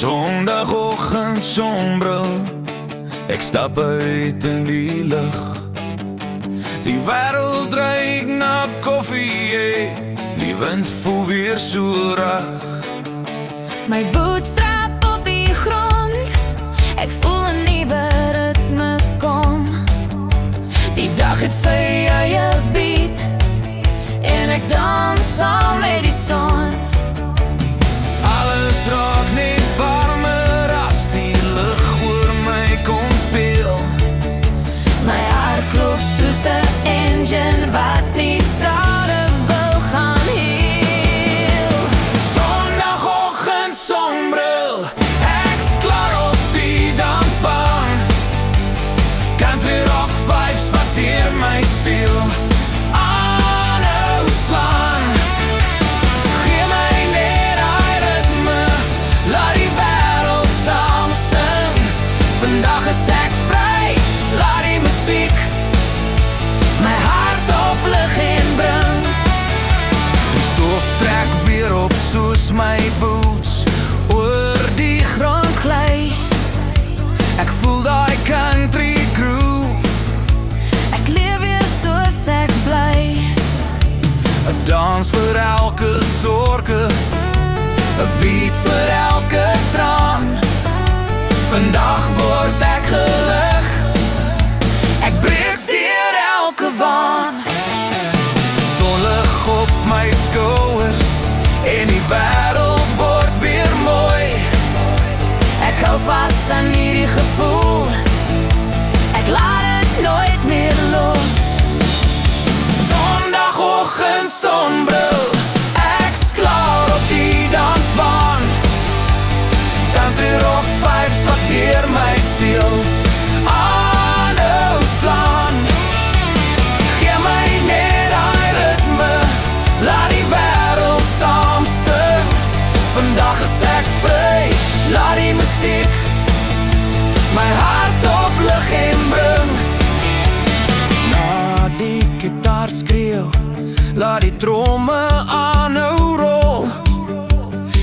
Sondagoggend sonbril, ek stap uit in die lug. Die wêreld ruik na koffie, die wind voel weer so reg. My boots trap op die grond, ek voel 'n nuwe ritme kom. Die dag het sy eie beat en ek dans saam met die son. Alles raak net warmer as die lug oor my kom speel. My hart klop soos 'n engine wat nie stadig wil gaan heel. Sondagoggend sonbril, ek's klaar op die dansbaan. Country rock vibes wat deur my siel aanhou slaan. Gee my net daai ritme, laat die wêreld saam sing. Vandag is ek vry, laat die musiek my hart oplig en bring. Die stof trek weer op soos my boots oor die grond gly. Ek voel daai country groove, Ek leef weer soos ek bly. 'n dans vir elke sorge, 'n beat vir elke traan. Vandag word ek gelig, ek breek deur elke waan. Sonlig op my skouers en die wêreld word weer mooi. Ek hou vas aan hierdie gevoel, ek laat dit nooit meer los. Sondagoggend sonbril, ek's klaar op die dansbaan. Country rock vibes wat deur my siel aanhou slaan. Gee my net daai ritme, laat die wêreld saam sing. Vandag is ek vry, laat die musiek my hart oplig en bring. Na die gitaar skreeu, laat die tromme aanhou rol.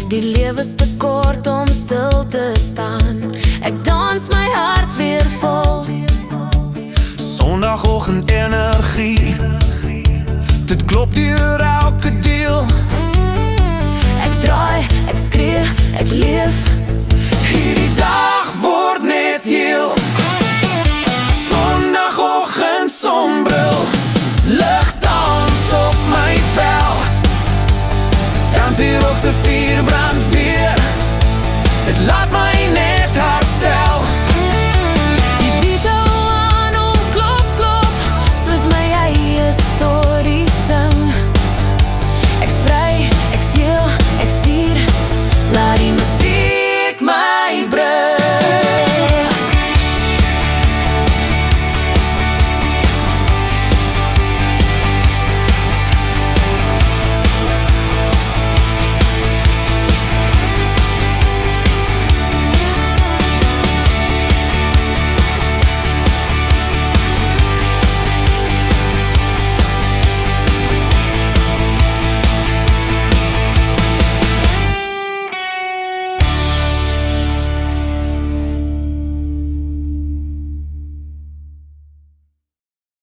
Die lewe is te kort om stil te staan, ek dans my hart weer vol. Sondagoggend energie, dit klop deur elke deel. Ek draai, ek skree, ek leef. Hierdie dag word net heel. Sondagoggend sonbril, lig dans op my vel. Country rock se vuur brand weer, dit laat my net